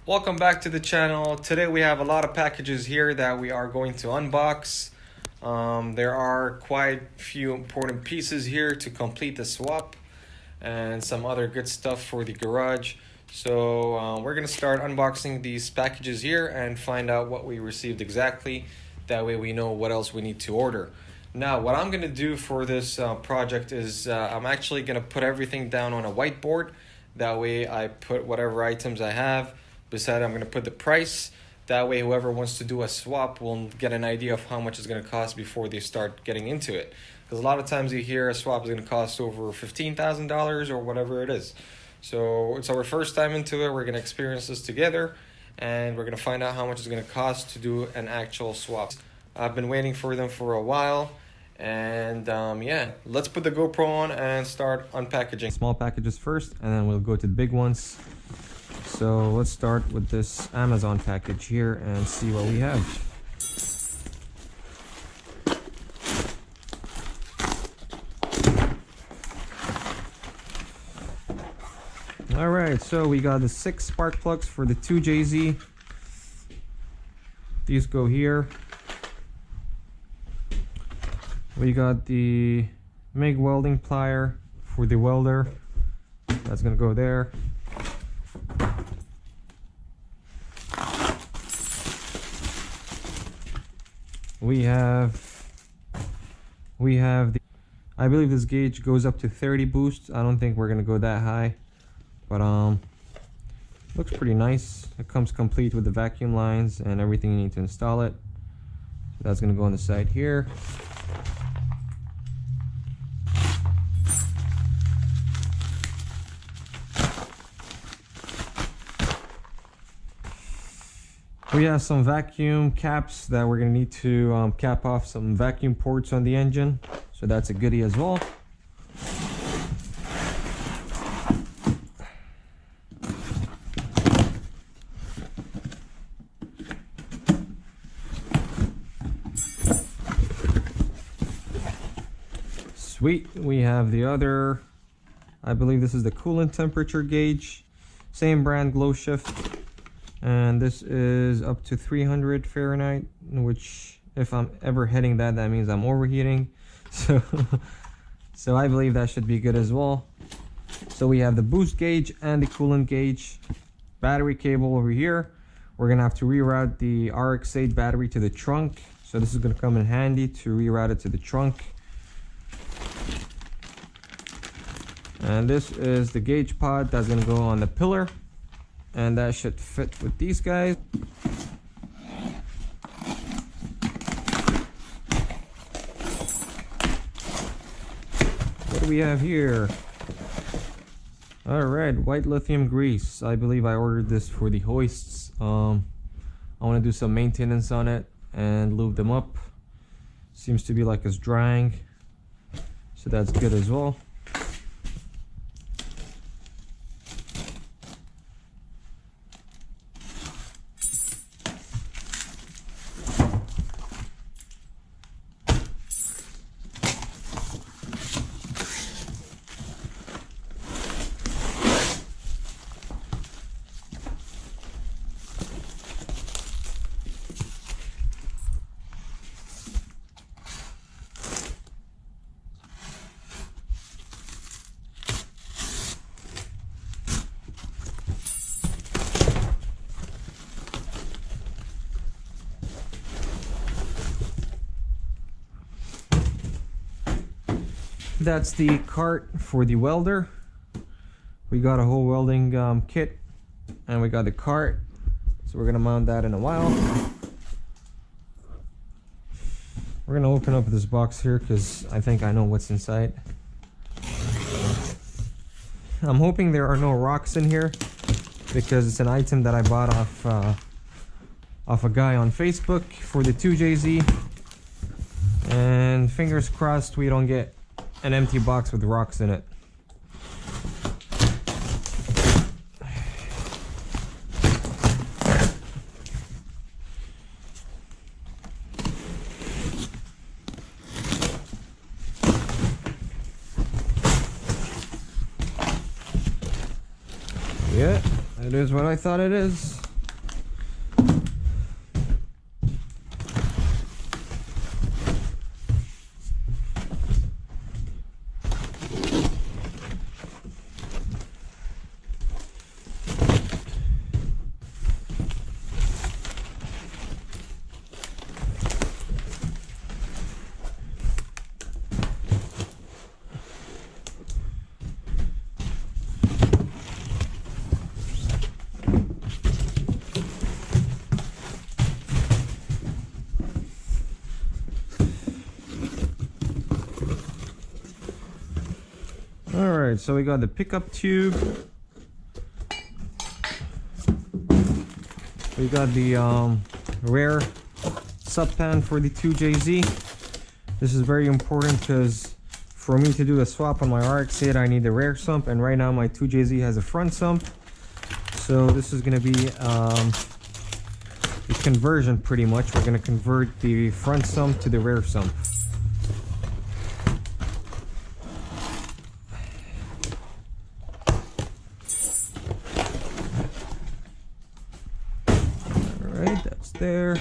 Welcome back to the channel. Today we have a lot of packages here that we are going to unbox. There are quite a few important pieces here to complete the swap and some other good stuff for the garage. So we're going to start unboxing these packages here and find out what we received exactly. That way we know what else we need to order. Now what I'm going to do for this project is I'm actually going to put everything down on a whiteboard. That way I put whatever items I have. Beside, I'm going to put the price. That way, whoever wants to do a swap will get an idea of how much it's going to cost before they start getting into it. Because a lot of times you hear a swap is going to cost over $15,000 or whatever it is. So it's our first time into it. We're going to experience this together. And we're going to find out how much it's going to cost to do an actual swap. I've been waiting for them for a while. And yeah, let's put the GoPro on and start unpackaging. Small packages first, and then we'll go to the big ones. So let's start with this Amazon package here and see what we have. Alright, so we got the 6 spark plugs for the 2JZ. These go here. We got the MIG welding plier for the welder. That's gonna go there. We have the, I believe this gauge goes up to 30 boosts. I don't think we're gonna go that high, but looks pretty nice. It comes complete with the vacuum lines and everything you need to install it. So that's gonna go on the side here. We have some vacuum caps that we're going to need to cap off some vacuum ports on the engine. So that's a goodie as well. Sweet. We have the other, I believe this is the coolant temperature gauge. Same brand, Glow Shift. And this is up to 300 Fahrenheit, which if I'm ever hitting that, that means I'm overheating. So I believe that should be good as well. So we have the boost gauge and the coolant gauge. Battery cable over here. We're gonna have to reroute the RX8 battery to the trunk. So this is gonna come in handy to reroute it to the trunk. And this is the gauge pod that's gonna go on the pillar. And that should fit with these guys. What do we have here? Alright, white lithium grease. I believe I ordered this for the hoists. I want to do some maintenance on it and lube them up. Seems to be like it's drying. So that's good as well. That's the cart for the welder. We got a whole welding kit, and we got the cart, so we're gonna mount that in a while. We're gonna open up this box here because I think I know what's inside. I'm hoping there are no rocks in here because it's an item that I bought off a guy on Facebook for the 2JZ, and fingers crossed we don't get an empty box with rocks in it. Yeah, it is what I thought it is. Alright, so we got the pickup tube. We got the rear sub pan for the 2JZ. This is very important because for me to do a swap on my RX8, I need the rear sump, and right now my 2JZ has a front sump. So this is going to be a conversion pretty much. We're going to convert the front sump to the rear sump. Alright, that's there.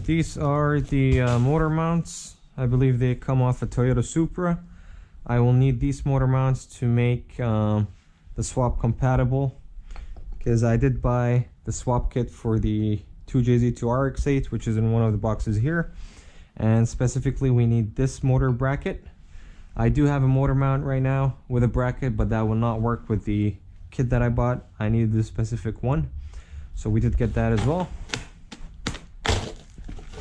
These are the motor mounts. I believe they come off a Toyota Supra. I will need these motor mounts to make the swap compatible, because I did buy the swap kit for the 2JZ to RX8, which is in one of the boxes here, and specifically we need this motor bracket. I do have a motor mount right now with a bracket, but that will not work with the kit that I bought. I needed this specific one, so we did get that as well.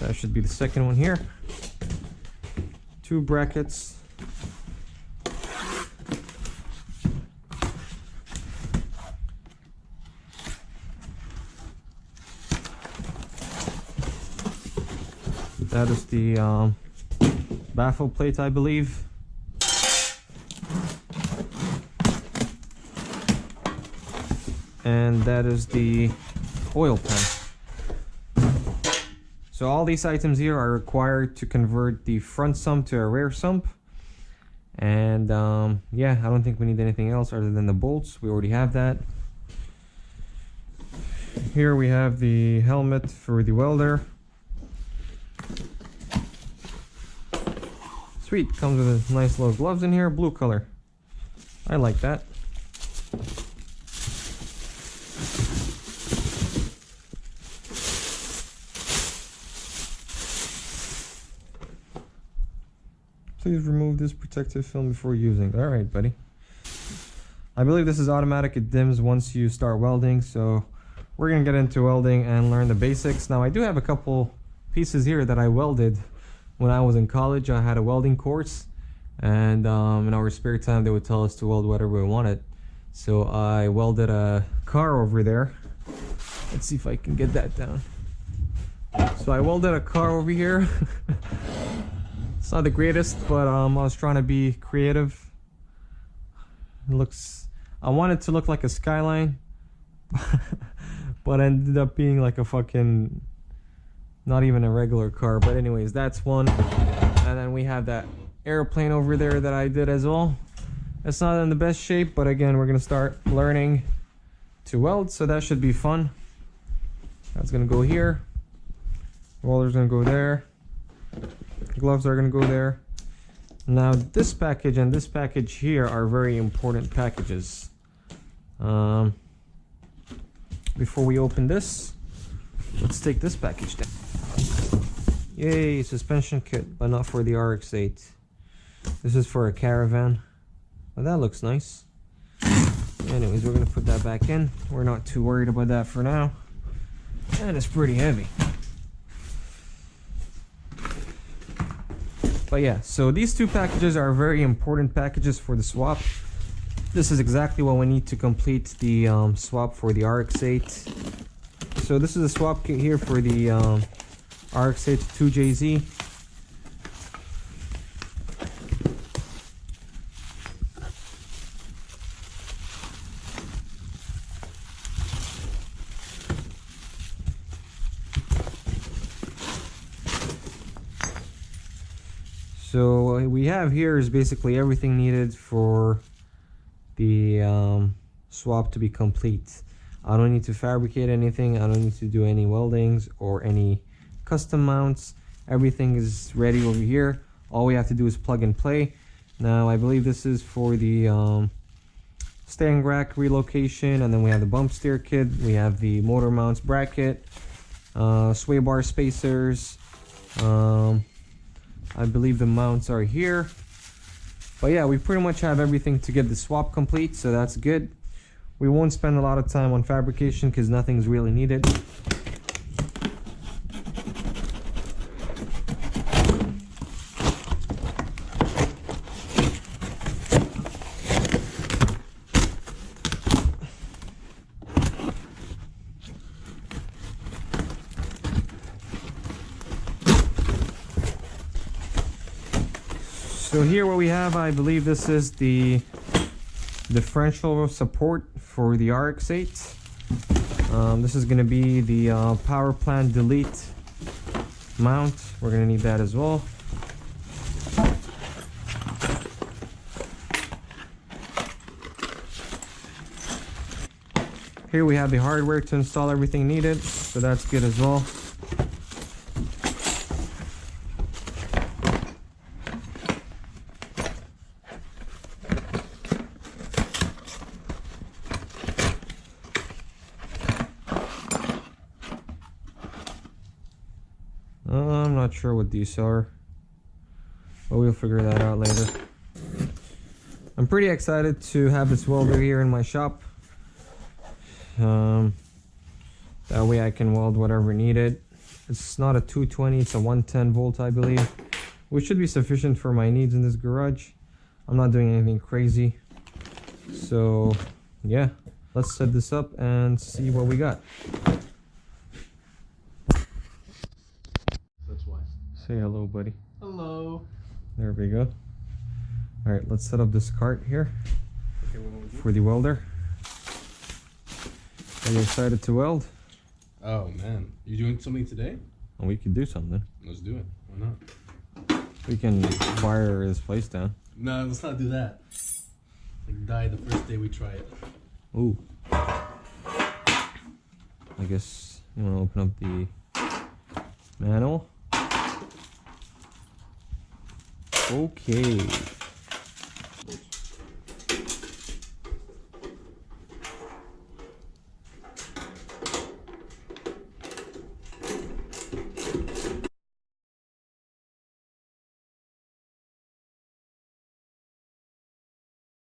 That should be the second one here. 2 brackets. That is the baffle plate, I believe. And that is the oil pan. So all these items here are required to convert the front sump to a rear sump. And yeah, I don't think we need anything else other than the bolts. We already have that. Here we have the helmet for the welder. Sweet, comes with a nice little gloves in here, blue color. I like that. Please remove this protective film before using. All right, buddy. I believe this is automatic. It dims once you start welding. So we're going to get into welding and learn the basics. Now, I do have a couple pieces here that I welded when I was in college. I had a welding course, and in our spare time, they would tell us to weld whatever we wanted. So I welded a car over there. Let's see if I can get that down. So I welded a car over here. It's not the greatest, but I was trying to be creative. I want it to look like a Skyline, but it ended up being like a fucking, not even a regular car. But anyways, that's one. And then we have that airplane over there that I did as well. It's not in the best shape, but again, we're gonna start learning to weld, so that should be fun. That's gonna go here. Roller's gonna go there. Gloves are going to go there. Now this package and this package here are very important packages. Before we open this, let's take this package down. Yay, suspension kit, but not for the RX8. This is for a Caravan. Well, that looks nice. Anyways, we're going to put that back in. We're not too worried about that for now. And it's pretty heavy. But yeah, so these two packages are very important packages for the swap. This is exactly what we need to complete the swap for the RX8. So this is a swap kit here for the RX8 to 2JZ. So what we have here is basically everything needed for the swap to be complete. I don't need to fabricate anything. I don't need to do any weldings or any custom mounts. Everything is ready over here. All we have to do is plug and play. Now I believe this is for the steering rack relocation, and then we have the bump steer kit. We have the motor mounts bracket, sway bar spacers. I believe the mounts are here. But yeah, we pretty much have everything to get the swap complete, so that's good. We won't spend a lot of time on fabrication because nothing's really needed. So here what we have, I believe this is the differential support for the RX8. This is going to be the power plant delete mount. We're going to need that as well. Here we have the hardware to install everything needed, so that's good as well. I'm not sure what these are, but we'll figure that out later. I'm pretty excited to have this welder here in my shop. That way I can weld whatever needed. It's not a 220, it's a 110 volt, I believe, which should be sufficient for my needs in this garage. I'm not doing anything crazy. So yeah, let's set this up and see what we got. Say hello, buddy. Hello. There we go. All right, let's set up this cart here for the welder. Are you excited to weld? Oh man, you doing something today? Well, we could do something. Let's do it. Why not? We can wire this place down. No, let's not do that. Like die the first day we try it. Ooh. I guess you want to open up the manual. Okay.